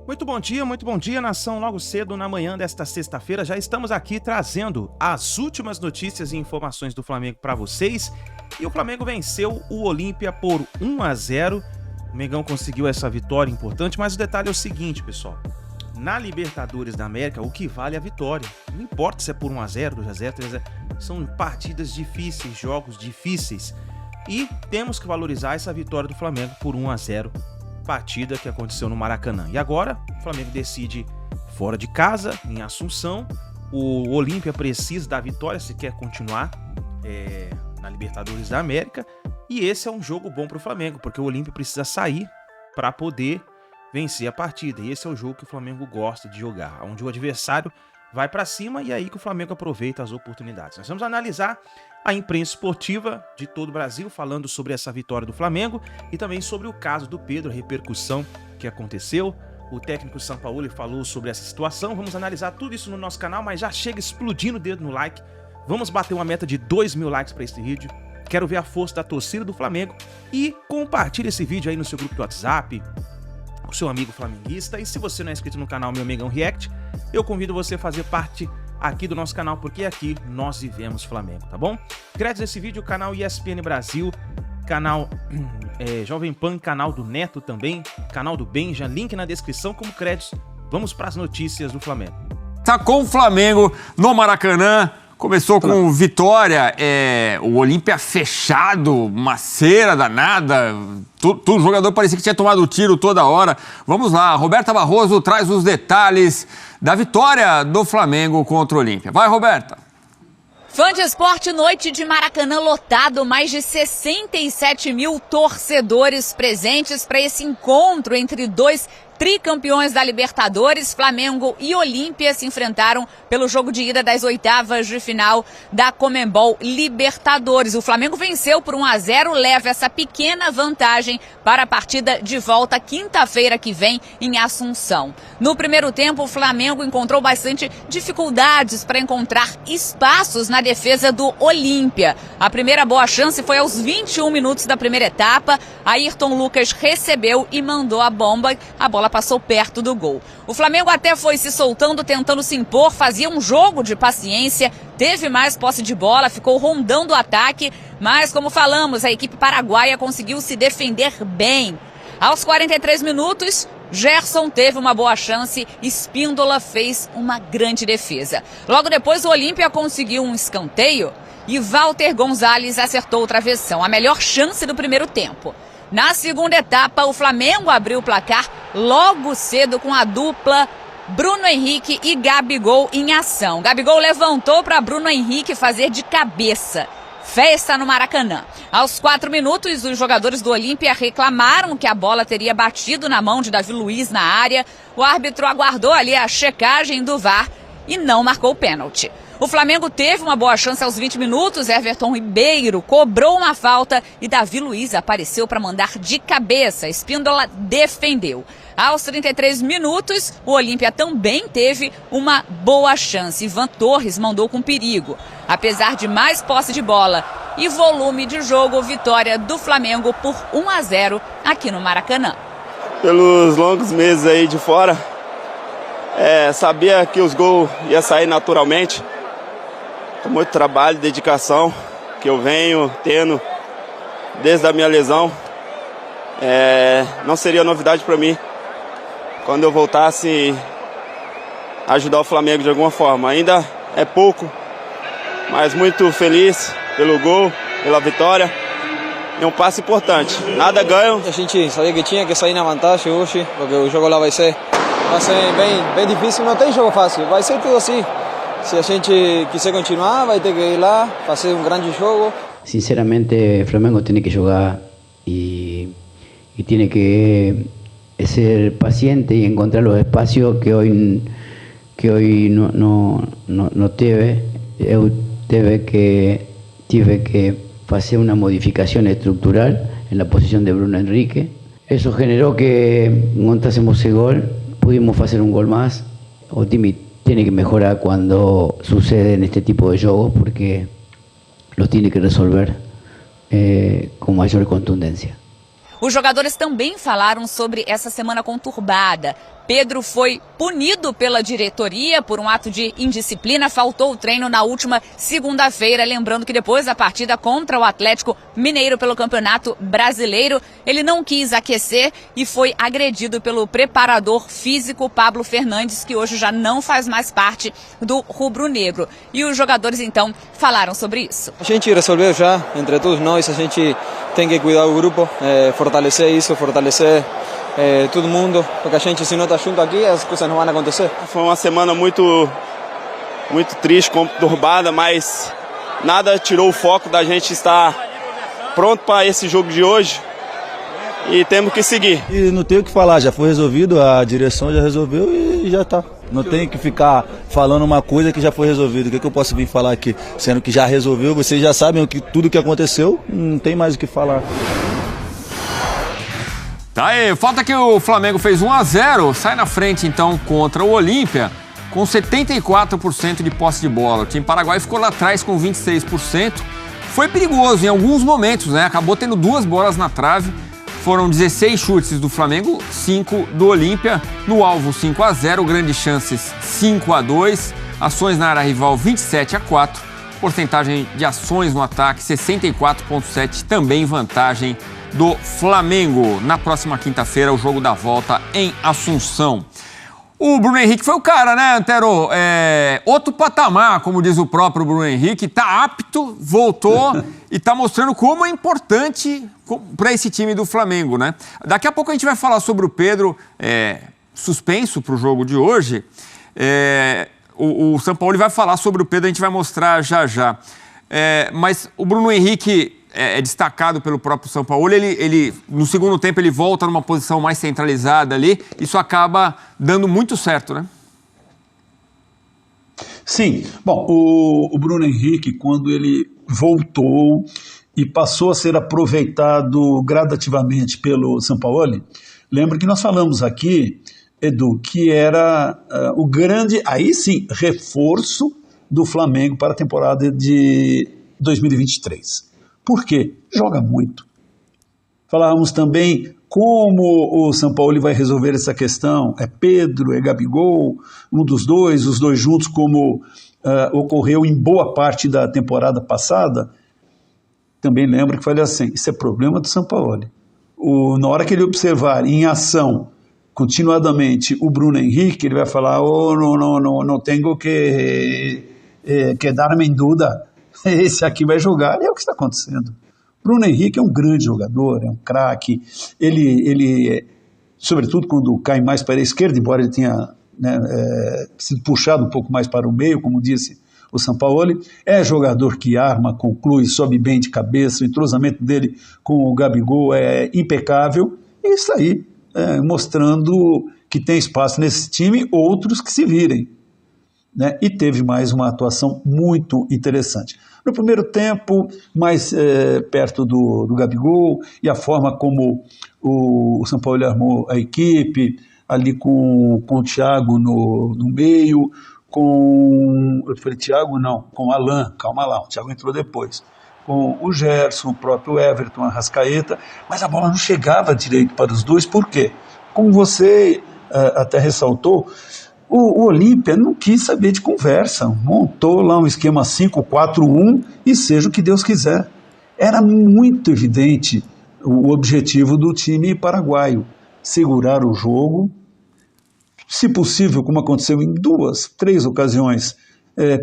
Muito bom dia, nação. Logo cedo, na manhã desta sexta-feira, já estamos aqui trazendo as últimas notícias e informações do Flamengo para vocês. E o Flamengo venceu o Olímpia por 1-0. O Mengão conseguiu essa vitória importante, mas o detalhe é o seguinte, pessoal. Na Libertadores da América, o que vale é a vitória. Não importa se é por 1-0, 2-0, 3-0. São partidas difíceis, jogos difíceis. E temos que valorizar essa vitória do Flamengo por 1-0. Partida que aconteceu no Maracanã. E agora, o Flamengo decide fora de casa, em Assunção. O Olímpia precisa da vitória se quer continuar na Libertadores da América. E esse é um jogo bom para o Flamengo, porque o Olímpia precisa sair para poder vencer a partida. E esse é o jogo que o Flamengo gosta de jogar, onde o adversário vai para cima e é aí que o Flamengo aproveita as oportunidades. Nós vamos analisar a imprensa esportiva de todo o Brasil falando sobre essa vitória do Flamengo e também sobre o caso do Pedro, a repercussão que aconteceu. O técnico Sampaoli falou sobre essa situação. Vamos analisar tudo isso no nosso canal, mas já chega explodindo o dedo no like. Vamos bater uma meta de 2.000 likes para este vídeo. Quero ver a força da torcida do Flamengo e compartilhe esse vídeo aí no seu grupo de WhatsApp, o seu amigo flamenguista. E se você não é inscrito no canal Meu Mengão React, eu convido você a fazer parte aqui do nosso canal, porque aqui nós vivemos Flamengo, tá bom? Créditos desse vídeo, canal ESPN Brasil, canal Jovem Pan, canal do Neto também, canal do Benja, link na descrição como créditos. Vamos para as notícias do Flamengo. Tá com o Flamengo no Maracanã. Começou com vitória, o Olímpia fechado, uma cera danada, o jogador parecia que tinha tomado o tiro toda hora. Vamos lá, Roberta Barroso traz os detalhes da vitória do Flamengo contra o Olímpia. Vai, Roberta! Fã de esporte, noite de Maracanã lotado, mais de 67 mil torcedores presentes para esse encontro entre dois tricampeões da Libertadores. Flamengo e Olímpia se enfrentaram pelo jogo de ida das oitavas de final da Conmebol Libertadores. O Flamengo venceu por 1-0, leva essa pequena vantagem para a partida de volta quinta-feira que vem em Assunção. No primeiro tempo, o Flamengo encontrou bastante dificuldades para encontrar espaços na defesa do Olímpia. A primeira boa chance foi aos 21 minutos da primeira etapa. Ayrton Lucas recebeu e mandou a bomba. A bola passou perto do gol. O Flamengo até foi se soltando, tentando se impor, fazia um jogo de paciência, teve mais posse de bola, ficou rondando o ataque, mas como falamos, a equipe paraguaia conseguiu se defender bem. Aos 43 minutos, Gerson teve uma boa chance, Espíndola fez uma grande defesa. Logo depois, o Olímpia conseguiu um escanteio e Walter Gonzalez acertou o travessão, a melhor chance do primeiro tempo. Na segunda etapa, o Flamengo abriu o placar logo cedo com a dupla Bruno Henrique e Gabigol em ação. Gabigol levantou para Bruno Henrique fazer de cabeça. Festa no Maracanã. Aos 4 minutos, os jogadores do Olímpia reclamaram que a bola teria batido na mão de Davi Luiz na área. O árbitro aguardou ali a checagem do VAR e não marcou o pênalti. O Flamengo teve uma boa chance aos 20 minutos, Everton Ribeiro cobrou uma falta e Davi Luiz apareceu para mandar de cabeça, Espíndola defendeu. Aos 33 minutos, o Olímpia também teve uma boa chance, Ivan Torres mandou com perigo. Apesar de mais posse de bola e volume de jogo, vitória do Flamengo por 1-0 aqui no Maracanã. Pelos longos meses aí de fora, sabia que os gols iam sair naturalmente. Com muito trabalho, dedicação que eu venho tendo desde a minha lesão. Não seria novidade para mim quando eu voltasse a ajudar o Flamengo de alguma forma. Ainda é pouco, mas muito feliz pelo gol, pela vitória. É um passo importante. Nada ganho. A gente sabia que tinha que sair na vantagem hoje, porque o jogo lá vai ser bem difícil. Não tem jogo fácil, vai ser tudo assim. Se a gente quiser continuar, vai ter que ir lá, fazer um grande jogo. Sinceramente, Flamengo tem que jogar e tem que ser paciente e encontrar os espaços que hoje não teve. Eu tive que fazer uma modificação estrutural na posição de Bruno Henrique. Isso generou que encontrásemos esse gol, pudimos fazer um gol mais. O time tiene que mejorar cuando suceden este tipo de juegos porque los tiene que resolver con mayor contundencia. Os jogadores também falaram sobre essa semana conturbada. Pedro foi punido pela diretoria por um ato de indisciplina, faltou o treino na última segunda-feira, lembrando que depois da partida contra o Atlético Mineiro pelo Campeonato Brasileiro, ele não quis aquecer e foi agredido pelo preparador físico Pablo Fernandes, que hoje já não faz mais parte do rubro-negro. E os jogadores então falaram sobre isso. A gente resolveu já, entre todos nós, a gente tem que cuidar do grupo, fortalecer isso, fortalecer todo mundo, porque a gente, se não está junto aqui, as coisas não vão acontecer. Foi uma semana muito triste, conturbada, mas nada tirou o foco da gente estar pronto para esse jogo de hoje e temos que seguir. E não tem o que falar, já foi resolvido, a direção já resolveu e já está. Não tem que ficar falando uma coisa que já foi resolvida. O que eu posso vir falar aqui? Sendo que já resolveu, vocês já sabem tudo o que aconteceu, não tem mais o que falar. Tá aí, falta que o Flamengo fez 1-0, sai na frente então contra o Olímpia com 74% de posse de bola. O time paraguaio ficou lá atrás com 26%. Foi perigoso em alguns momentos, né? Acabou tendo 2 bolas na trave. Foram 16 chutes do Flamengo, 5 do Olímpia. No alvo 5-0, grandes chances 5-2. Ações na área rival 27-4. Porcentagem de ações no ataque 64,7, também vantagem do Flamengo. Na próxima quinta-feira, o jogo da volta em Assunção. O Bruno Henrique foi o cara, né, Antero? Outro patamar, como diz o próprio Bruno Henrique, tá apto, voltou e tá mostrando como é importante para esse time do Flamengo, né? Daqui a pouco a gente vai falar sobre o Pedro, suspenso para o jogo de hoje. O São Paulo vai falar sobre o Pedro, a gente vai mostrar já. Mas o Bruno Henrique é destacado pelo próprio São Paulo. Ele, no segundo tempo, ele volta numa posição mais centralizada ali. Isso acaba dando muito certo, né? Sim. Bom, o Bruno Henrique, quando ele voltou e passou a ser aproveitado gradativamente pelo São Paulo, lembra que nós falamos aqui, Edu, que era o grande, aí sim, reforço do Flamengo para a temporada de 2023. Por quê? Joga muito. Falávamos também como o São Paulo vai resolver essa questão. É Pedro, é Gabigol, um dos dois, os dois juntos, como ocorreu em boa parte da temporada passada. Também lembro que falei assim, isso é problema do São Paulo. Na hora que ele observar em ação continuadamente o Bruno Henrique, ele vai falar, não tenho que dar-me em dúvida. Esse aqui vai jogar, e é o que está acontecendo. Bruno Henrique é um grande jogador, é um craque, ele sobretudo quando cai mais para a esquerda, embora ele tenha sido puxado um pouco mais para o meio, como disse o Sampaoli, é jogador que arma, conclui, sobe bem de cabeça, o entrosamento dele com o Gabigol é impecável, e isso aí, mostrando que tem espaço nesse time, outros que se virem. Né? E teve mais uma atuação muito interessante. No primeiro tempo, mais perto do Gabigol, e a forma como o São Paulo armou a equipe, ali com o Thiago no meio, eu falei Thiago não, com o Alan, calma lá, o Thiago entrou depois, com o Gerson, o próprio Everton, a Arrascaeta, mas a bola não chegava direito para os dois, por quê? Como você até ressaltou, o Olímpia não quis saber de conversa, montou lá um esquema 5-4-1 e seja o que Deus quiser. Era muito evidente o objetivo do time paraguaio, segurar o jogo, se possível, como aconteceu em 2, 3 ocasiões,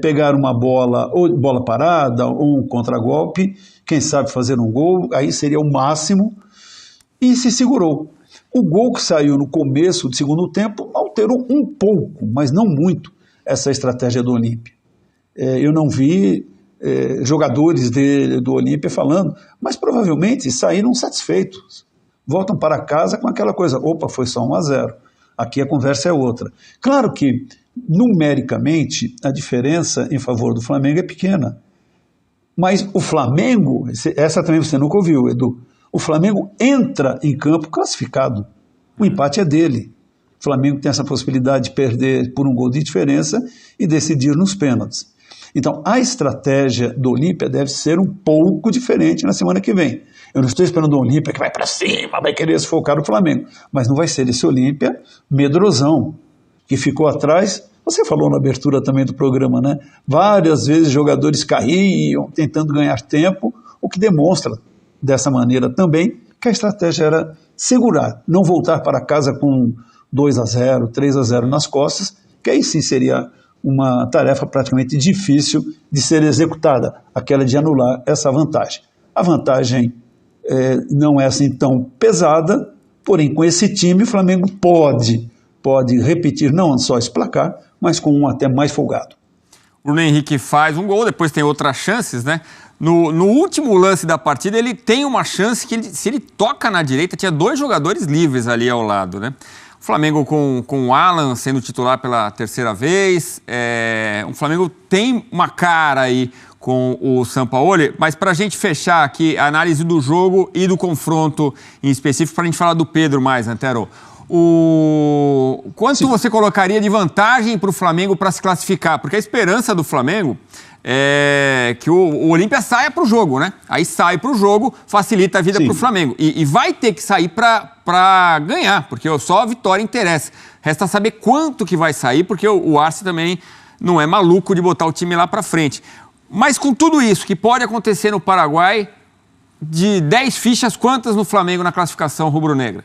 pegar uma bola, ou bola parada, ou um contragolpe, quem sabe fazer um gol, aí seria o máximo, e se segurou. O gol que saiu no começo do segundo tempo alterou um pouco, mas não muito, essa estratégia do Olímpia. Eu não vi jogadores do Olímpia falando, mas provavelmente saíram satisfeitos. Voltam para casa com aquela coisa, opa, foi só 1-0. Aqui a conversa é outra. Claro que, numericamente, a diferença em favor do Flamengo é pequena. Mas o Flamengo, essa também você nunca ouviu, Edu, o Flamengo entra em campo classificado. O empate é dele. O Flamengo tem essa possibilidade de perder por um gol de diferença e decidir nos pênaltis. Então, a estratégia do Olímpia deve ser um pouco diferente na semana que vem. Eu não estou esperando o Olímpia que vai para cima, vai querer sufocar o Flamengo, mas não vai ser esse Olímpia medrosão, que ficou atrás. Você falou na abertura também do programa, né? Várias vezes jogadores caíam, tentando ganhar tempo, o que demonstra, dessa maneira também, que a estratégia era segurar, não voltar para casa com 2-0, 3-0 nas costas, que aí sim seria uma tarefa praticamente difícil de ser executada, aquela de anular essa vantagem. A vantagem não é assim tão pesada, porém com esse time o Flamengo pode repetir não só esse placar, mas com um até mais folgado. O Bruno Henrique faz um gol, depois tem outras chances, né? No último lance da partida, ele tem uma chance que, se ele toca na direita, tinha 2 jogadores livres ali ao lado, né? O Flamengo com o Alan sendo titular pela terceira vez, o Flamengo tem uma cara aí com o Sampaoli, mas para a gente fechar aqui a análise do jogo e do confronto em específico, para a gente falar do Pedro mais, Antero, quanto você colocaria de vantagem para o Flamengo para se classificar? Porque a esperança do Flamengo é que o Olímpia saia para o jogo, né? Aí sai para o jogo, facilita a vida para o Flamengo. E vai ter que sair para ganhar, porque só a vitória interessa. Resta saber quanto que vai sair, porque o Arce também não é maluco de botar o time lá para frente. Mas com tudo isso que pode acontecer no Paraguai, de 10 fichas, quantas no Flamengo na classificação rubro-negra?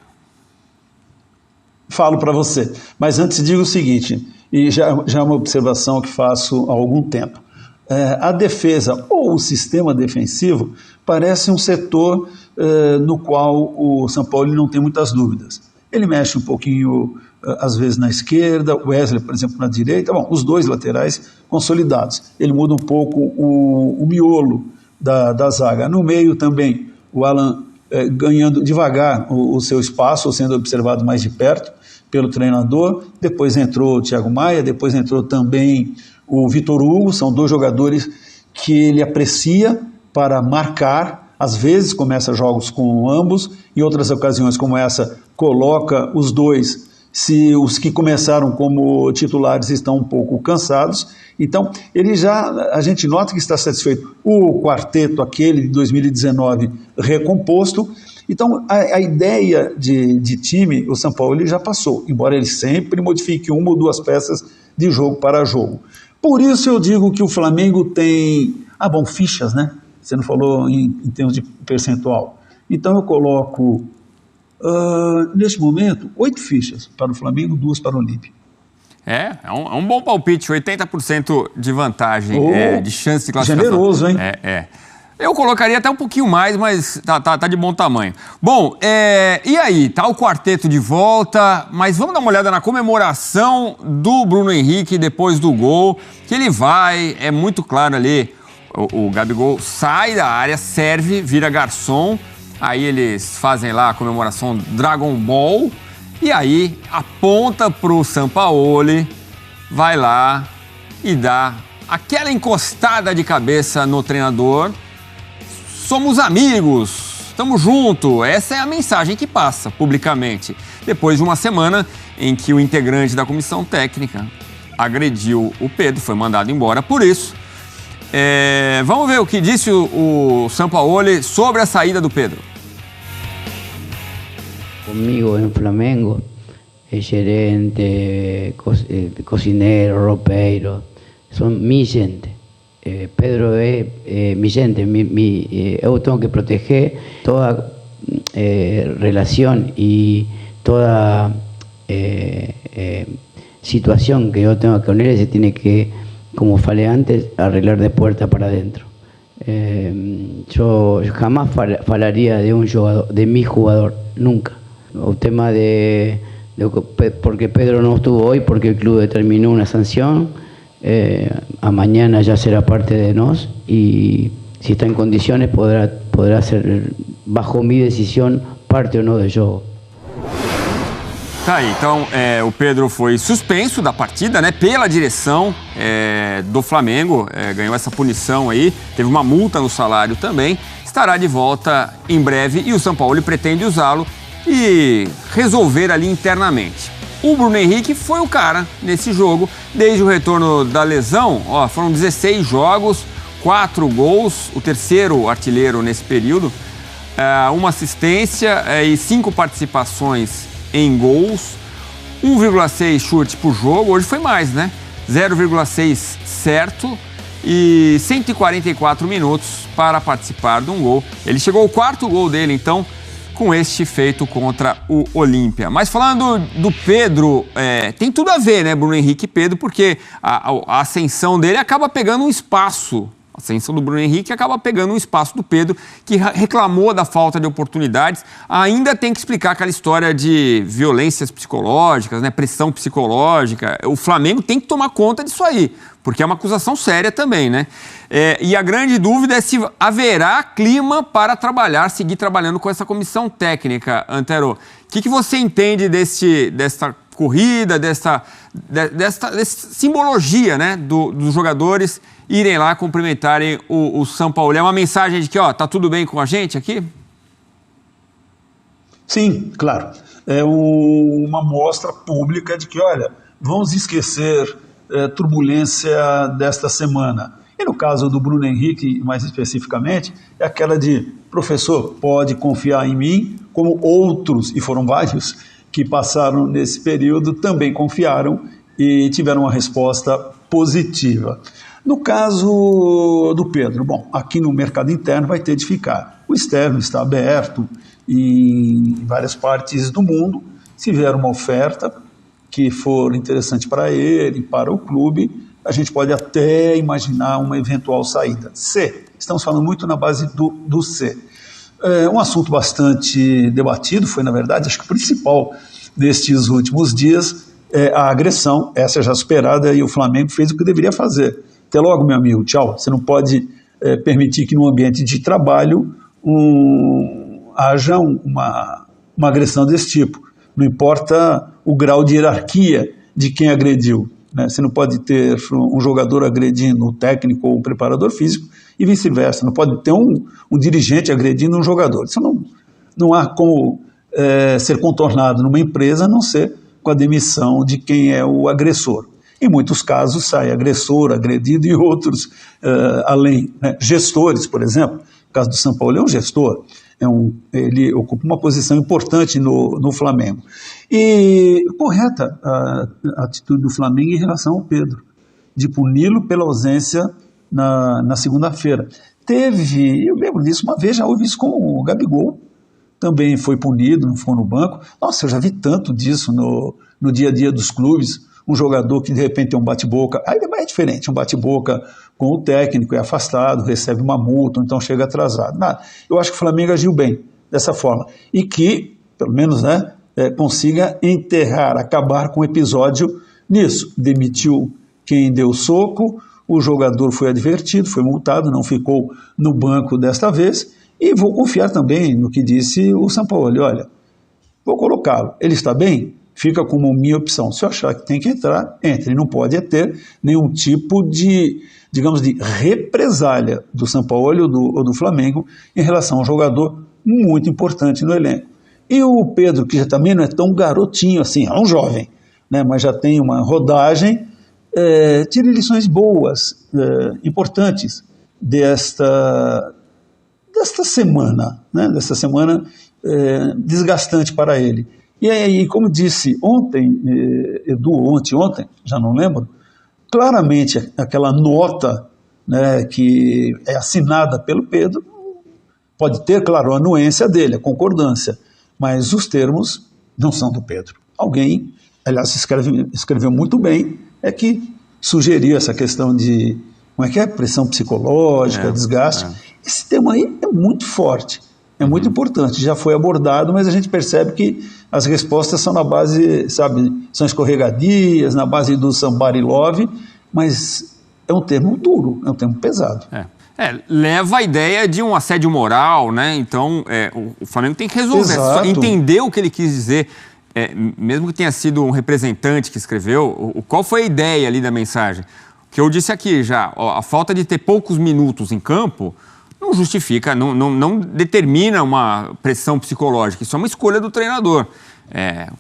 Falo para você, mas antes digo o seguinte, e já é uma observação que faço há algum tempo. A defesa ou o sistema defensivo parece um setor no qual o Sampaoli não tem muitas dúvidas. Ele mexe um pouquinho, às vezes, na esquerda, o Wesley, por exemplo, na direita, os dois laterais consolidados. Ele muda um pouco o miolo da zaga. No meio também, o Alan ganhando devagar o seu espaço, sendo observado mais de perto pelo treinador. Depois entrou o Thiago Maia, depois entrou também o Vitor Hugo. São 2 jogadores que ele aprecia para marcar. Às vezes começa jogos com ambos, em outras ocasiões como essa, coloca os 2, se os que começaram como titulares estão um pouco cansados. Então, a gente nota que está satisfeito. O quarteto, aquele de 2019, recomposto. Então, a ideia de time, o Sampaoli já passou, embora ele sempre modifique 1 ou 2 peças de jogo para jogo. Por isso eu digo que o Flamengo tem, fichas, né? Você não falou em termos de percentual. Então eu coloco, neste momento, 8 fichas para o Flamengo, 2 para o Olímpia. É um bom palpite, 80% de vantagem, de chance de classificação. Generoso, hein? Eu colocaria até um pouquinho mais, mas tá de bom tamanho. Bom, e aí? Tá o quarteto de volta, mas vamos dar uma olhada na comemoração do Bruno Henrique depois do gol, que ele é muito claro ali, o Gabigol sai da área, serve, vira garçom, aí eles fazem lá a comemoração Dragon Ball, e aí aponta pro Sampaoli, vai lá e dá aquela encostada de cabeça no treinador. Somos amigos, estamos juntos. Essa é a mensagem que passa publicamente. Depois de uma semana em que o integrante da comissão técnica agrediu o Pedro, foi mandado embora por isso. Vamos ver o que disse o Sampaoli sobre a saída do Pedro. Comigo em Flamengo, gerente, cocinero, ropeiro, são mi gente. Pedro es mi gente, yo tengo que proteger toda relación y toda situación que yo tengo con él, se tiene que, como falé antes, arreglar de puerta para adentro. Yo jamás falaría de un jugador, de mi jugador, nunca. El tema porque Pedro no estuvo hoy, porque el club determinó una sanción. A mañana ya será parte de nos y si está en condiciones podrá ser, bajo mi decisão, parte ou não do jogo. Tá aí, então o Pedro foi suspenso da partida, né, pela direção do Flamengo, ganhou essa punição aí, teve uma multa no salário também, estará de volta em breve e o Sampaoli pretende usá-lo e resolver ali internamente. o Bruno Henrique foi o cara nesse jogo. Desde o retorno da lesão, foram 16 jogos, 4 gols, o terceiro artilheiro nesse período, uma assistência e 5 participações em gols, 1,6 chute por jogo, hoje foi mais, né? 0,6 certo e 144 minutos para participar de um gol. Ele chegou ao 4º gol dele, então, com este feito contra o Olímpia. Mas falando do Pedro, tem tudo a ver, né, Bruno Henrique e Pedro, porque a ascensão dele acaba pegando um espaço. A ascensão do Bruno Henrique acaba pegando um espaço do Pedro, que reclamou da falta de oportunidades. Ainda tem que explicar aquela história de violências psicológicas, né, pressão psicológica. O Flamengo tem que tomar conta disso aí, porque é uma acusação séria também, né? E a grande dúvida é se haverá clima para seguir trabalhando com essa comissão técnica, Antero. O que você entende dessa corrida, dessa simbologia, né, dos jogadores irem lá cumprimentarem o São Paulo? É uma mensagem de que, tá tudo bem com a gente aqui? Sim, claro. É uma mostra pública de que, olha, vamos esquecer turbulência desta semana. E no caso do Bruno Henrique, mais especificamente, é aquela de, professor, pode confiar em mim, como outros, e foram vários, que passaram nesse período, também confiaram e tiveram uma resposta positiva. No caso do Pedro, bom, aqui no mercado interno vai ter de ficar. O externo está aberto em várias partes do mundo. Se vier uma oferta que for interessante para ele, para o clube, a gente pode até imaginar uma eventual saída. C, estamos falando muito na base do C. Um assunto bastante debatido, foi na verdade, acho que o principal destes últimos dias, a agressão, essa já superada, e o Flamengo fez o que deveria fazer. Até logo, meu amigo, tchau. Você não pode permitir que no ambiente de trabalho haja uma agressão desse tipo. Não importa o grau de hierarquia de quem agrediu, né? Você não pode ter um jogador agredindo um técnico ou um preparador físico e vice-versa. Não pode ter um dirigente agredindo um jogador. Isso não há como ser contornado numa empresa, a não ser com a demissão de quem é o agressor. Em muitos casos sai agressor, agredido e outros além, né? Gestores, por exemplo. No caso do São Paulo é um gestor, ele ocupa uma posição importante no Flamengo. E correta a atitude do Flamengo em relação ao Pedro, de puni-lo pela ausência na segunda-feira. Eu lembro disso, uma vez já houve isso com o Gabigol, também foi punido, não foi no banco. Nossa, eu já vi tanto disso no dia a dia dos clubes. Um jogador que de repente tem um bate-boca, aí é diferente, um bate-boca com o técnico, é afastado, recebe uma multa, então chega atrasado. Eu acho que o Flamengo agiu bem dessa forma e que, pelo menos, né, consiga enterrar, acabar com o episódio nisso. Demitiu quem deu soco, o jogador foi advertido, foi multado, não ficou no banco desta vez, e vou confiar também no que disse o Sampaoli. Olha, vou colocá-lo, ele está bem? Fica como minha opção. Se eu achar que tem que entrar, entre. Não pode ter nenhum tipo de, digamos, de represália do Sampaoli ou do Flamengo em relação a um jogador muito importante no elenco. E o Pedro, que já também não é tão garotinho assim, é um jovem, né, mas já tem uma rodagem, tire lições boas, importantes desta semana, né, desgastante para ele. E aí, como disse ontem, Edu, ontem, já não lembro, claramente aquela nota, né, que é assinada pelo Pedro, pode ter, claro, a anuência dele, a concordância, mas os termos não são do Pedro. Alguém, aliás, escreveu muito bem, que sugeriu essa questão de, pressão psicológica, desgaste. Esse tema aí é muito forte. É muito importante, já foi abordado, mas a gente percebe que as respostas são na base, sabe, são escorregadias, na base do somebody love, mas é um termo duro, é um termo pesado. Leva a ideia de um assédio moral, né? Então, o Flamengo tem que resolver, entender o que ele quis dizer, mesmo que tenha sido um representante que escreveu, qual foi a ideia ali da mensagem? O que eu disse aqui já, a falta de ter poucos minutos em campo não justifica, não determina uma pressão psicológica. Isso é uma escolha do treinador.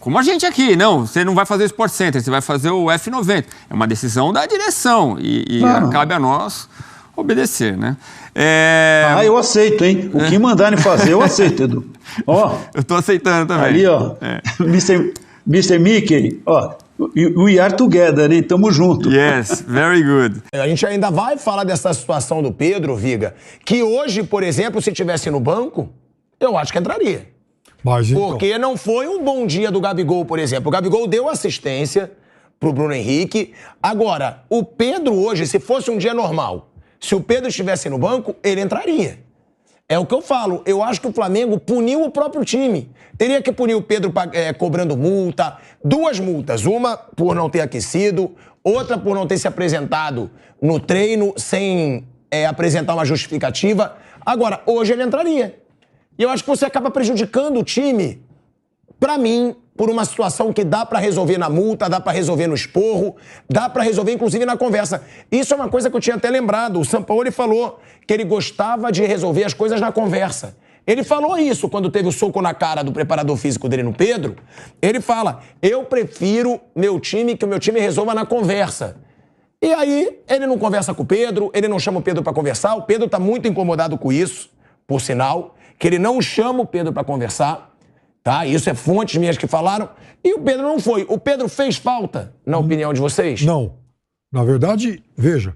Como a gente aqui, não, você não vai fazer o Sport Center, você vai fazer o F90. É uma decisão da direção e cabe a nós obedecer, né? Eu aceito, hein? O que mandarem fazer, eu aceito, Edu. Ó, eu tô aceitando também. Ali, ó, Mr. Mickey, ó, we are together, né? Tamo junto. Yes, very good. A gente ainda vai falar dessa situação do Pedro, Viga, que hoje, por exemplo, se tivesse no banco, eu acho que entraria. Mas, então... Porque não foi um bom dia do Gabigol, por exemplo. O Gabigol deu assistência pro Bruno Henrique. Agora, o Pedro hoje, se fosse um dia normal, se o Pedro estivesse no banco, ele entraria. É o que eu falo. Eu acho que o Flamengo puniu o próprio time. Teria que punir o Pedro cobrando multa. 2 multas. Uma por não ter aquecido, outra por não ter se apresentado no treino sem apresentar uma justificativa. Agora, hoje ele entraria. E eu acho que você acaba prejudicando o time, pra mim, por uma situação que dá pra resolver na multa, dá pra resolver no esporro, dá pra resolver inclusive na conversa. Isso é uma coisa que eu tinha até lembrado. O Sampaoli falou que ele gostava de resolver as coisas na conversa. Ele falou isso quando teve o soco na cara do preparador físico dele no Pedro. Ele fala, eu prefiro que o meu time resolva na conversa. E aí, ele não conversa com o Pedro, ele não chama o Pedro pra conversar. O Pedro tá muito incomodado com isso, por sinal, que ele não chama o Pedro pra conversar. Tá? Isso é fontes minhas que falaram. E o Pedro não foi. O Pedro fez falta, na opinião de vocês? Não. Na verdade, veja,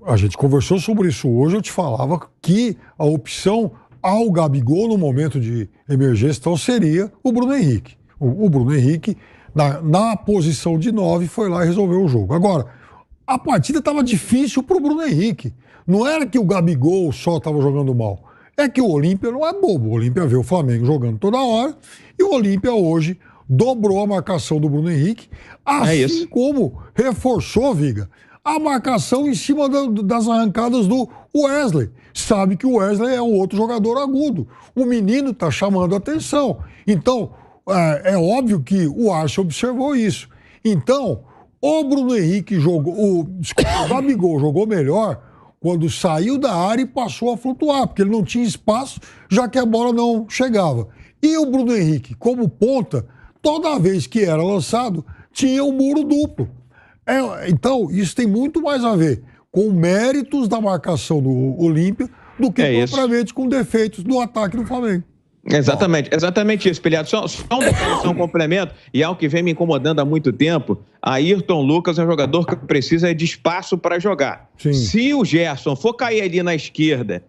a gente conversou sobre isso hoje, eu te falava que a opção ao Gabigol no momento de emergência então, seria o Bruno Henrique. O Bruno Henrique, na posição de 9, foi lá e resolveu o jogo. Agora, a partida estava difícil pro Bruno Henrique. Não era que o Gabigol só estava jogando mal. É que o Olímpia não é bobo. O Olímpia vê o Flamengo jogando toda hora e o Olímpia hoje dobrou a marcação do Bruno Henrique, assim como reforçou, Viga, a marcação em cima das arrancadas do Wesley. Sabe que o Wesley é um outro jogador agudo. O menino está chamando a atenção. Então, é óbvio que o Arce observou isso. Então, o Bruno Henrique jogou... o Gabigol jogou melhor quando saiu da área e passou a flutuar, porque ele não tinha espaço, já que a bola não chegava. E o Bruno Henrique, como ponta, toda vez que era lançado, tinha um muro duplo. Então, isso tem muito mais a ver com méritos da marcação do Olímpia do que propriamente com defeitos do ataque do Flamengo. Exatamente isso, Pilhado. Só um complemento, e algo que vem me incomodando há muito tempo, Ayrton Lucas é um jogador que precisa de espaço para jogar. Sim. Se o Gerson for cair ali na esquerda,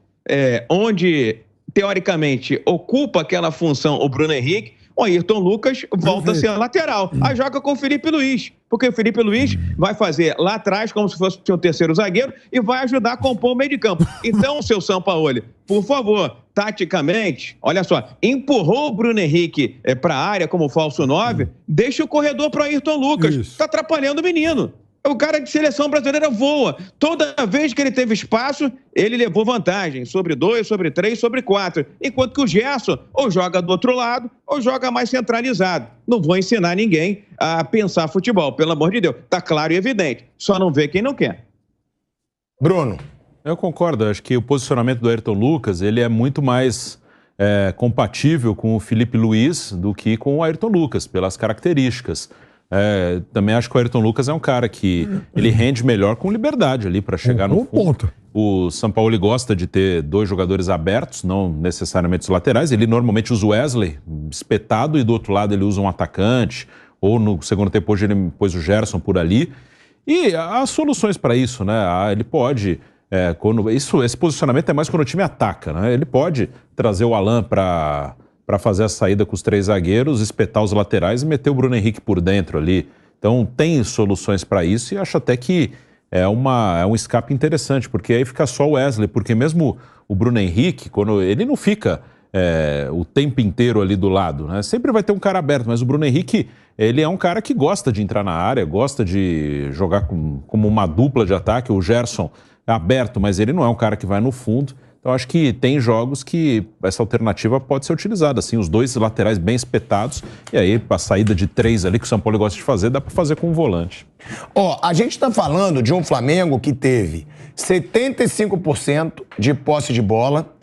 onde, teoricamente, ocupa aquela função o Bruno Henrique, o Ayrton Lucas volta a ser lateral. Aí joga com o Felipe Luiz, porque o Felipe Luiz vai fazer lá atrás como se fosse o terceiro zagueiro e vai ajudar a compor o meio de campo. Então, seu Sampaoli, por favor, taticamente, olha só, empurrou o Bruno Henrique para a área como falso 9, deixa o corredor para o Ayrton Lucas. Está atrapalhando o menino. O cara de seleção brasileira voa. Toda vez que ele teve espaço, ele levou vantagem sobre 2, sobre 3, sobre 4. Enquanto que o Gerson ou joga do outro lado ou joga mais centralizado. Não vou ensinar ninguém a pensar futebol, pelo amor de Deus. Tá claro e evidente. Só não vê quem não quer. Bruno. Eu concordo. Acho que o posicionamento do Ayrton Lucas, ele é muito mais compatível com o Felipe Luiz do que com o Ayrton Lucas, pelas características. Também acho que o Ayrton Lucas é um cara que ele rende melhor com liberdade ali para chegar no fundo. O Sampaoli gosta de ter 2 jogadores abertos, não necessariamente os laterais. Ele normalmente usa o Wesley espetado e do outro lado ele usa um atacante, ou no segundo tempo hoje ele pôs o Gerson por ali. E há soluções para isso, né? Ele pode... esse posicionamento é mais quando o time ataca, né? Ele pode trazer o Alan para fazer a saída com os 3 zagueiros, espetar os laterais e meter o Bruno Henrique por dentro ali. Então tem soluções para isso e acho até que é um escape interessante, porque aí fica só o Wesley, porque mesmo o Bruno Henrique, quando ele não fica o tempo inteiro ali do lado, né? Sempre vai ter um cara aberto, mas o Bruno Henrique, ele é um cara que gosta de entrar na área, gosta de jogar como uma dupla de ataque. O Gerson é aberto, mas ele não é um cara que vai no fundo. Então, acho que tem jogos que essa alternativa pode ser utilizada, assim, os 2 laterais bem espetados, e aí a saída de 3 ali que o São Paulo gosta de fazer, dá para fazer com um volante. A gente está falando de um Flamengo que teve 75% de posse de bola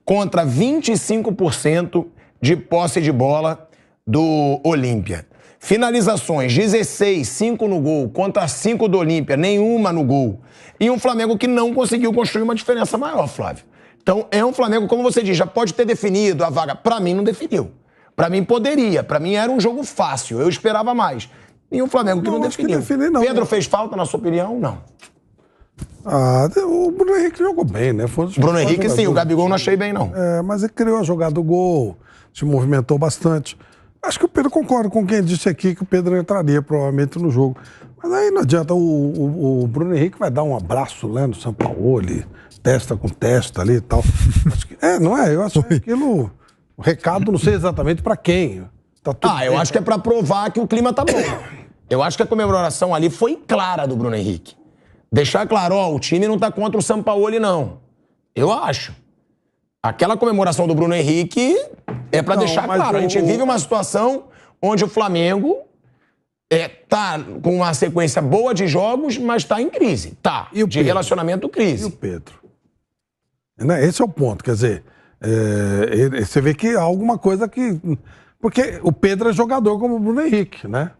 contra 25% de posse de bola do Olímpia. Finalizações, 16, 5 no gol, contra 5 do Olímpia, nenhuma no gol. E um Flamengo que não conseguiu construir uma diferença maior, Flávio. Então, é um Flamengo, como você diz, já pode ter definido a vaga. Pra mim, não definiu. Pra mim, poderia. Pra mim, era um jogo fácil. Eu esperava mais. E um Flamengo que não definiu. Pedro fez falta, na sua opinião? Não. O Bruno Henrique jogou bem, né? Bruno Henrique, sim. O Gabigol não achei bem, não. Mas ele criou a jogada do gol, se movimentou bastante. Acho que o Pedro concorda com quem disse aqui que o Pedro entraria provavelmente no jogo. Mas aí não adianta, o Bruno Henrique vai dar um abraço, né, no Sampaoli, testa com testa ali e tal. Não é? Eu acho que aquilo... O recado não sei exatamente pra quem. Tá eu acho que é pra provar que o clima tá bom. Eu acho que a comemoração ali foi clara do Bruno Henrique. Deixar claro, o time não tá contra o Sampaoli, não. Eu acho. Aquela comemoração do Bruno Henrique é pra deixar claro. A gente vive uma situação onde o Flamengo tá com uma sequência boa de jogos, mas tá em crise. Tá. E o de relacionamento, crise. E o Pedro? Esse é o ponto, quer dizer, você vê que há alguma coisa que... Porque o Pedro é jogador como o Bruno Henrique, né?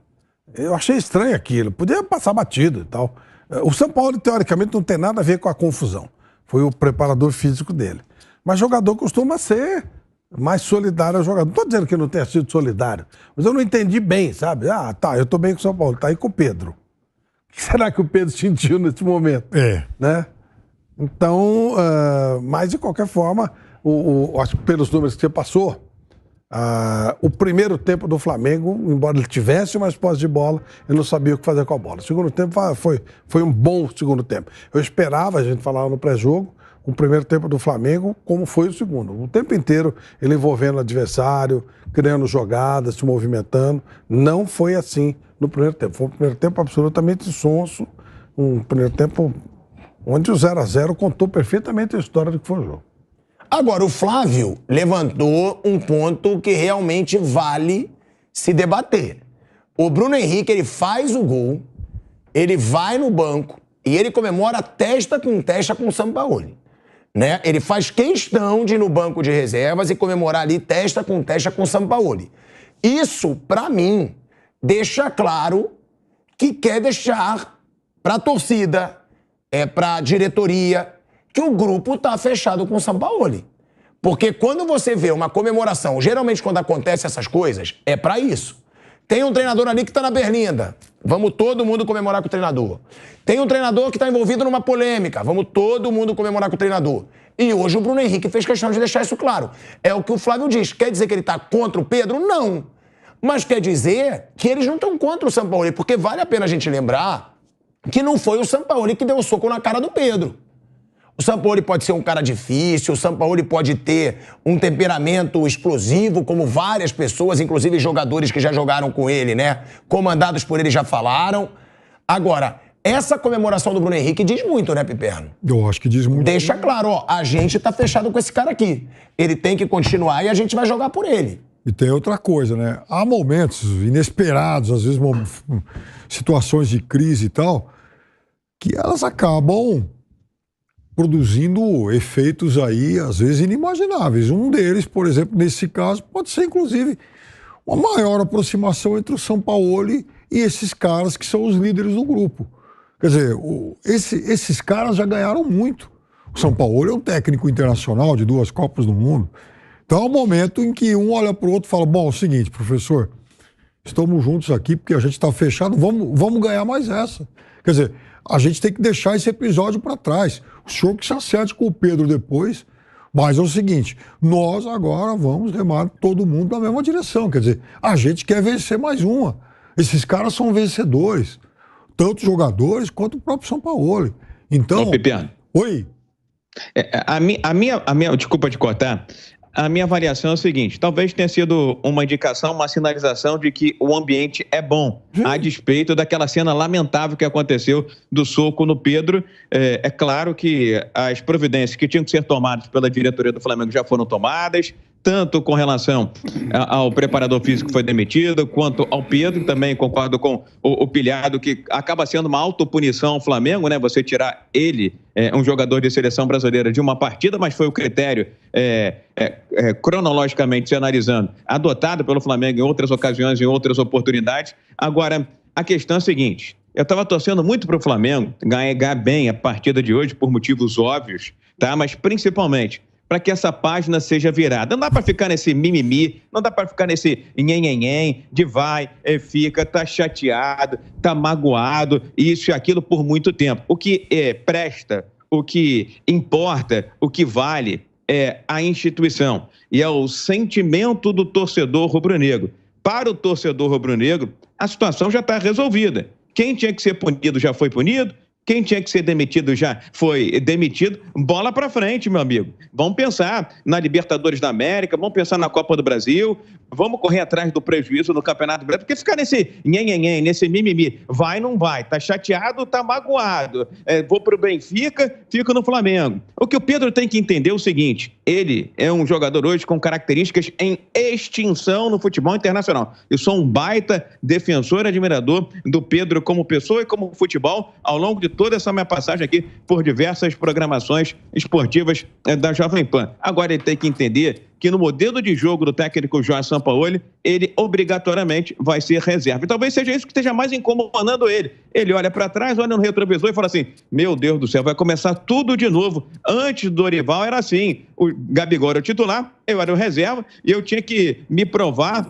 Eu achei estranho aquilo. Podia passar batido e tal. O São Paulo, teoricamente, não tem nada a ver com a confusão. Foi o preparador físico dele. Mas jogador costuma ser mais solidário ao jogador. Não estou dizendo que não tenha sido solidário, mas eu não entendi bem, sabe? Eu estou bem com o São Paulo, tá aí com o Pedro. O que será que o Pedro sentiu nesse momento? Né? Então, mas de qualquer forma, acho que pelos números que você passou, o primeiro tempo do Flamengo, embora ele tivesse mais posse de bola, ele não sabia o que fazer com a bola. O segundo tempo foi um bom segundo tempo. Eu esperava, a gente falava no pré-jogo, o primeiro tempo do Flamengo, como foi o segundo. O tempo inteiro ele envolvendo o adversário, criando jogadas, se movimentando. Não foi assim no primeiro tempo. Foi um primeiro tempo absolutamente sonso, um primeiro tempo onde o 0-0 contou perfeitamente a história do que foi o jogo. Agora, o Flávio levantou um ponto que realmente vale se debater. O Bruno Henrique, ele faz o gol, ele vai no banco e ele comemora testa com o Sampaoli. Né? Ele faz questão de ir no banco de reservas e comemorar ali testa com o Sampaoli. Isso, pra mim, deixa claro que quer deixar pra torcida, pra diretoria, que o grupo tá fechado com o Sampaoli. Porque quando você vê uma comemoração, geralmente quando acontece essas coisas, é pra isso. Tem um treinador ali que tá na berlinda, vamos todo mundo comemorar com o treinador. Tem um treinador que tá envolvido numa polêmica, vamos todo mundo comemorar com o treinador. E hoje o Bruno Henrique fez questão de deixar isso claro. É o que o Flávio diz. Quer dizer que ele tá contra o Pedro? Não. Mas quer dizer que eles não estão contra o Sampaoli, porque vale a pena a gente lembrar que não foi o Sampaoli que deu o soco na cara do Pedro. O Sampaoli pode ser um cara difícil, o Sampaoli pode ter um temperamento explosivo, como várias pessoas, inclusive jogadores que já jogaram com ele, né? Comandados por ele já falaram. Agora, essa comemoração do Bruno Henrique diz muito, né, Piperno? Eu acho que diz muito. Deixa claro, a gente tá fechado com esse cara aqui. Ele tem que continuar e a gente vai jogar por ele. E tem outra coisa, né? Há momentos inesperados, às vezes situações de crise e tal, que elas acabam produzindo efeitos aí, às vezes, inimagináveis. Um deles, por exemplo, nesse caso, pode ser, inclusive, uma maior aproximação entre o Sampaoli e esses caras que são os líderes do grupo. Quer dizer, esses caras já ganharam muito. O Sampaoli é um técnico internacional de 2 Copas do Mundo. Então é um momento em que um olha para o outro e fala, bom, é o seguinte, professor, estamos juntos aqui porque a gente está fechado, vamos ganhar mais essa. Quer dizer, a gente tem que deixar esse episódio para trás. O senhor que se acerte com o Pedro depois, mas é o seguinte, nós agora vamos remar todo mundo na mesma direção. Quer dizer, a gente quer vencer mais uma. Esses caras são vencedores, tanto jogadores quanto o próprio Sampaoli. Então... Ô, Piperno. Oi? A minha, desculpa te cortar, a minha avaliação é o seguinte, talvez tenha sido uma indicação, uma sinalização de que o ambiente é bom, a despeito daquela cena lamentável que aconteceu do soco no Pedro. É claro que as providências que tinham que ser tomadas pela diretoria do Flamengo já foram tomadas, tanto com relação ao preparador físico que foi demitido, quanto ao Pedro. Também concordo com o Pilhado, que acaba sendo uma autopunição ao Flamengo, né? Você tirar ele, um jogador de seleção brasileira, de uma partida, mas foi o critério, cronologicamente se analisando, adotado pelo Flamengo em outras ocasiões, em outras oportunidades. Agora, a questão é a seguinte: eu estava torcendo muito para o Flamengo ganhar bem a partida de hoje, por motivos óbvios, tá? Mas principalmente para que essa página seja virada. Não dá para ficar nesse mimimi, não dá para ficar nesse nhen, de vai, fica, tá chateado, tá magoado, isso e aquilo por muito tempo. O que presta, o que importa, o que vale é a instituição e é o sentimento do torcedor rubro-negro. Para o torcedor rubro-negro, a situação já está resolvida. Quem tinha que ser punido já foi punido. Quem tinha que ser demitido já foi demitido. Bola pra frente, meu amigo. Vamos pensar na Libertadores da América, vamos pensar na Copa do Brasil, vamos correr atrás do prejuízo no Campeonato Brasileiro, porque ficar nesse nhen, nesse mimimi, vai, não vai, tá chateado, tá magoado, vou pro Benfica, fico no Flamengo. O que o Pedro tem que entender é o seguinte: ele é um jogador hoje com características em extinção no futebol internacional. Eu sou um baita defensor e admirador do Pedro como pessoa e como futebol ao longo de toda essa minha passagem aqui por diversas programações esportivas da Jovem Pan. Agora ele tem que entender que no modelo de jogo do técnico Jorge Sampaoli, ele obrigatoriamente vai ser reserva. E talvez seja isso que esteja mais incomodando ele. Ele olha para trás, olha no retrovisor e fala assim: meu Deus do céu, vai começar tudo de novo. Antes do Dorival era assim, o Gabigol era o titular, eu era o reserva, e eu tinha que me provar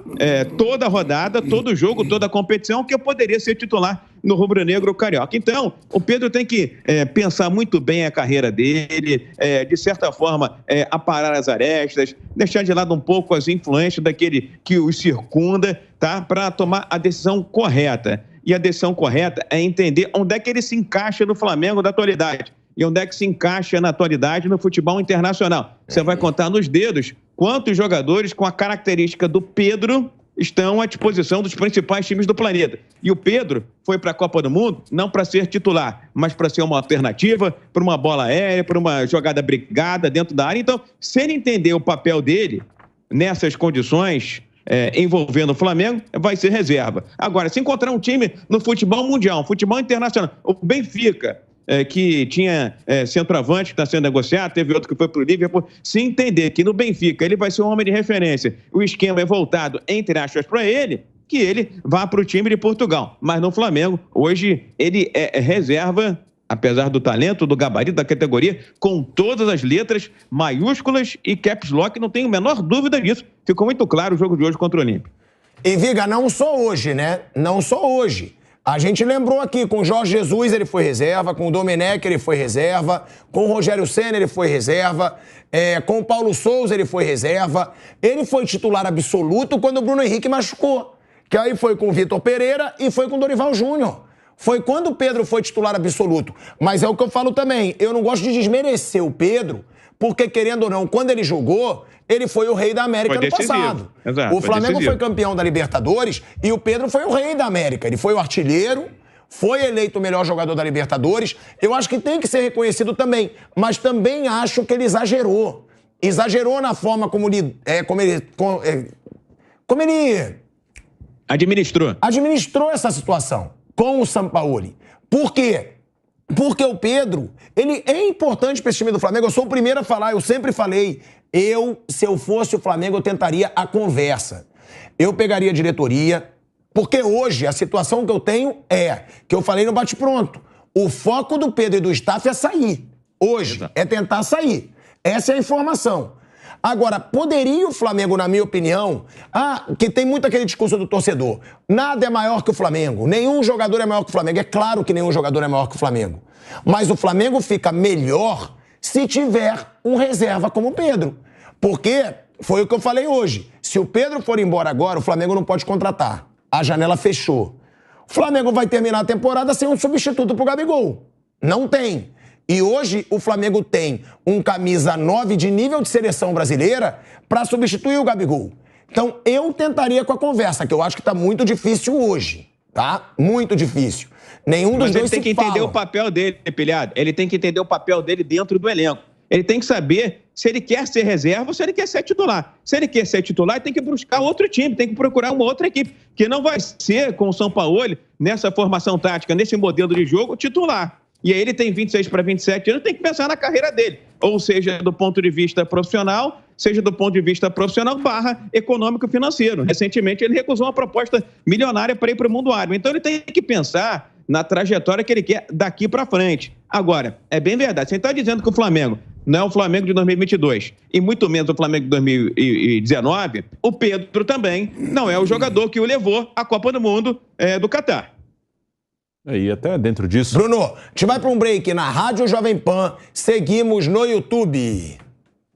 toda a rodada, todo jogo, toda a competição, que eu poderia ser titular no rubro-negro carioca. Então, o Pedro tem que pensar muito bem a carreira dele, de certa forma, aparar as arestas, deixar de lado um pouco as influências daquele que os circunda, tá? Para tomar a decisão correta. E a decisão correta é entender onde é que ele se encaixa no Flamengo da atualidade e onde é que se encaixa na atualidade no futebol internacional. Você vai contar nos dedos quantos jogadores com a característica do Pedro estão à disposição dos principais times do planeta. E o Pedro foi para a Copa do Mundo não para ser titular, mas para ser uma alternativa, para uma bola aérea, para uma jogada brigada dentro da área. Então, se ele entender o papel dele nessas condições, envolvendo o Flamengo, vai ser reserva. Agora, se encontrar um time no futebol mundial, futebol internacional, o Benfica, que tinha centroavante que está sendo negociado, teve outro que foi para o Liverpool, se entender que no Benfica ele vai ser um homem de referência, o esquema é voltado, entre aspas, para ele, que ele vá para o time de Portugal. Mas no Flamengo, hoje, ele é reserva, apesar do talento, do gabarito, da categoria, com todas as letras maiúsculas e caps lock, não tenho a menor dúvida disso. Ficou muito claro o jogo de hoje contra o Olímpia. E, Viga, não só hoje, né? Não só hoje. A gente lembrou aqui, com o Jorge Jesus ele foi reserva, com o Domenech ele foi reserva, com o Rogério Ceni ele foi reserva, com o Paulo Souza ele foi reserva. Ele foi titular absoluto quando o Bruno Henrique machucou. Que aí foi com o Vitor Pereira e foi com o Dorival Júnior. Foi quando o Pedro foi titular absoluto. Mas é o que eu falo também, eu não gosto de desmerecer o Pedro, porque, querendo ou não, quando ele jogou, ele foi o rei da América no passado. Exato, o Flamengo foi campeão da Libertadores e o Pedro foi o rei da América. Ele foi o artilheiro, foi eleito o melhor jogador da Libertadores. Eu acho que tem que ser reconhecido também, mas também acho que ele exagerou. Exagerou na forma como ele administrou essa situação com o Sampaoli. Por quê? Porque o Pedro, ele é importante para esse time do Flamengo. Eu sou o primeiro a falar, eu sempre falei, se eu fosse o Flamengo, eu tentaria a conversa. Eu pegaria a diretoria, porque hoje a situação que eu tenho que eu falei no bate-pronto, o foco do Pedro e do staff é sair. Hoje, é tentar sair. Essa é a informação. Agora, poderia o Flamengo, na minha opinião, que tem muito aquele discurso do torcedor, nada é maior que o Flamengo, nenhum jogador é maior que o Flamengo. É claro que nenhum jogador é maior que o Flamengo. Mas o Flamengo fica melhor se tiver um reserva como o Pedro. Porque, foi o que eu falei hoje, se o Pedro for embora agora, o Flamengo não pode contratar. A janela fechou. O Flamengo vai terminar a temporada sem um substituto pro Gabigol. Não tem. E hoje o Flamengo tem um camisa 9 de nível de seleção brasileira para substituir o Gabigol. Então eu tentaria com a conversa, que eu acho que tá muito difícil hoje, tá? Muito difícil. Nenhum dos dois se fala. Mas ele tem que entender o papel dele, Pilhado. Ele tem que entender o papel dele dentro do elenco. Ele tem que saber se ele quer ser reserva ou se ele quer ser titular. Se ele quer ser titular, ele tem que buscar outro time, tem que procurar uma outra equipe, que não vai ser com o Sampaoli, nessa formação tática, nesse modelo de jogo, titular. E aí ele tem 26 para 27 anos, tem que pensar na carreira dele. Ou seja, do ponto de vista profissional, seja do ponto de vista profissional / econômico-financeiro. Recentemente ele recusou uma proposta milionária para ir para o mundo árabe. Então ele tem que pensar na trajetória que ele quer daqui para frente. Agora, é bem verdade, você está dizendo que o Flamengo não é o Flamengo de 2022 e muito menos o Flamengo de 2019, o Pedro também não é o jogador que o levou à Copa do Mundo do Catar. E até dentro disso... Bruno, a gente vai para um break na Rádio Jovem Pan, seguimos no YouTube.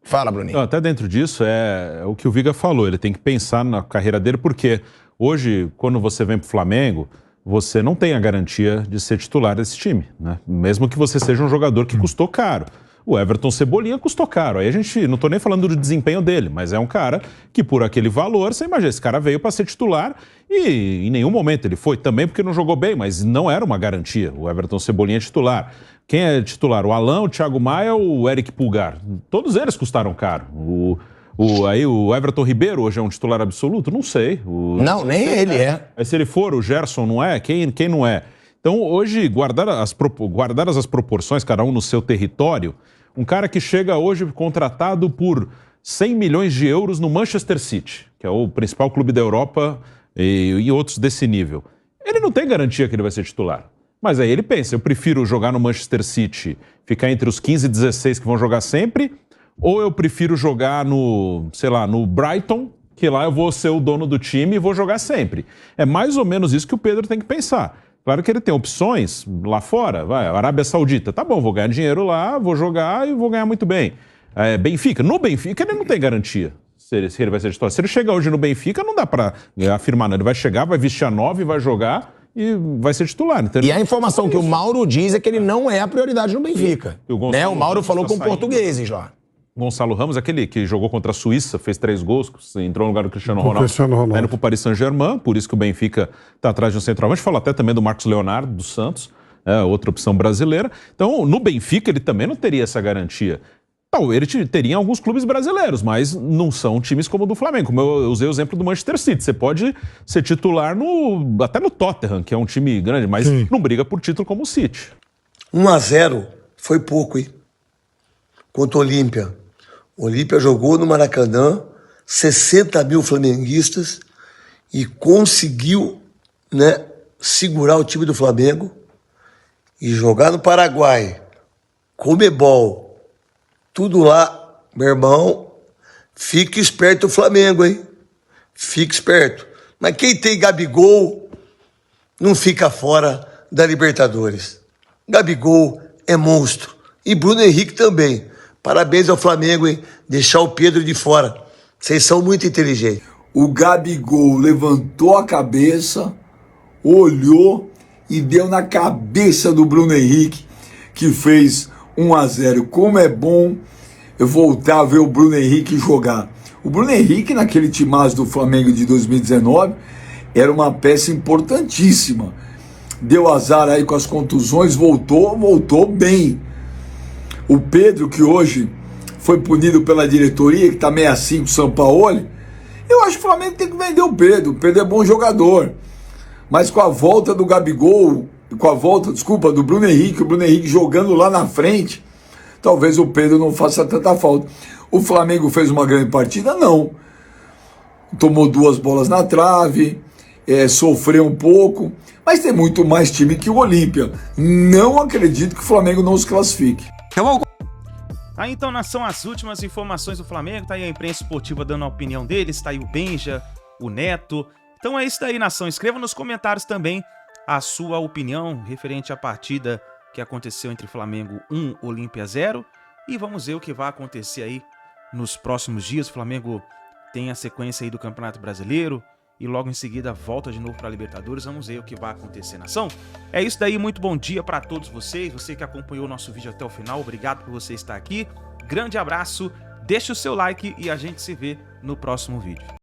Fala, Bruninho. Não, até dentro disso é o que o Viga falou, ele tem que pensar na carreira dele, porque hoje, quando você vem pro Flamengo, você não tem a garantia de ser titular desse time, né? Mesmo que você seja um jogador que custou caro. O Everton Cebolinha custou caro. Aí a gente, não tô nem falando do desempenho dele, mas é um cara que por aquele valor, você imagina, esse cara veio para ser titular e em nenhum momento ele foi, também porque não jogou bem, mas não era uma garantia. O Everton Cebolinha é titular. Quem é titular? O Alan, o Thiago Maia ou o Eric Pulgar? Todos eles custaram caro. Aí o Everton Ribeiro hoje é um titular absoluto? Não sei. Não, nem ele é. Mas se ele for, o Gerson não é? Quem não é? Então, hoje, guardadas as proporções, cada um no seu território, um cara que chega hoje contratado por 100 milhões de euros no Manchester City, que é o principal clube da Europa e outros desse nível, ele não tem garantia que ele vai ser titular. Mas aí ele pensa, eu prefiro jogar no Manchester City, ficar entre os 15 e 16 que vão jogar sempre, ou eu prefiro jogar no Brighton, que lá eu vou ser o dono do time e vou jogar sempre. É mais ou menos isso que o Pedro tem que pensar. Claro que ele tem opções lá fora, Arábia Saudita, tá bom, vou ganhar dinheiro lá, vou jogar e vou ganhar muito bem. Benfica, no Benfica ele não tem garantia se ele vai ser titular. Se ele chegar hoje no Benfica, não dá pra afirmar, não. Ele vai chegar, vai vestir a 9, vai jogar e vai ser titular. Então, e a informação que o Mauro diz é que ele não é a prioridade no Benfica. O Mauro falou com portugueses lá. Gonçalo Ramos, aquele que jogou contra a Suíça, fez 3 gols, entrou no lugar do Cristiano Ronaldo. Tá indo pro Paris Saint-Germain, por isso que o Benfica tá atrás de um centroavante. Fala até também do Marcos Leonardo, do Santos, outra opção brasileira. Então, no Benfica, ele também não teria essa garantia. Então, ele teria em alguns clubes brasileiros, mas não são times como o do Flamengo. Como eu usei o exemplo do Manchester City. Você pode ser titular até no Tottenham, que é um time grande, mas não briga por título como o City. 1-0 foi pouco, hein? Contra o Olímpia. O Olímpia jogou no Maracanã, 60 mil flamenguistas, e conseguiu, segurar o time do Flamengo e jogar no Paraguai, Comebol, tudo lá. Meu irmão, fica esperto o Flamengo, hein? Fica esperto. Mas quem tem Gabigol não fica fora da Libertadores. Gabigol é monstro. E Bruno Henrique também. Parabéns ao Flamengo, hein? Deixar o Pedro de fora. Vocês são muito inteligentes. O Gabigol levantou a cabeça, olhou e deu na cabeça do Bruno Henrique, que fez 1-0. Como é bom eu voltar a ver o Bruno Henrique jogar. O Bruno Henrique, naquele timaço do Flamengo de 2019, era uma peça importantíssima. Deu azar aí com as contusões, voltou bem. O Pedro, que hoje foi punido pela diretoria, que está meio assim com o Sampaoli, eu acho que o Flamengo tem que vender o Pedro. O Pedro é bom jogador. Mas com a volta do Gabigol, do Bruno Henrique, o Bruno Henrique jogando lá na frente, talvez o Pedro não faça tanta falta. O Flamengo fez uma grande partida? Não. Tomou 2 bolas na trave, sofreu um pouco, mas tem muito mais time que o Olímpia. Não acredito que o Flamengo não se classifique. Aí então, são as últimas informações do Flamengo. Tá aí a imprensa esportiva dando a opinião deles. Tá aí o Benja, o Neto. Então é isso daí, nação. Escreva nos comentários também a sua opinião referente à partida que aconteceu entre Flamengo 1, Olímpia 0. E vamos ver o que vai acontecer aí nos próximos dias. O Flamengo tem a sequência aí do Campeonato Brasileiro e logo em seguida volta de novo para a Libertadores. Vamos ver o que vai acontecer, nação. É isso daí, muito bom dia para todos vocês. Você que acompanhou o nosso vídeo até o final, obrigado por você estar aqui. Grande abraço, deixe o seu like e a gente se vê no próximo vídeo.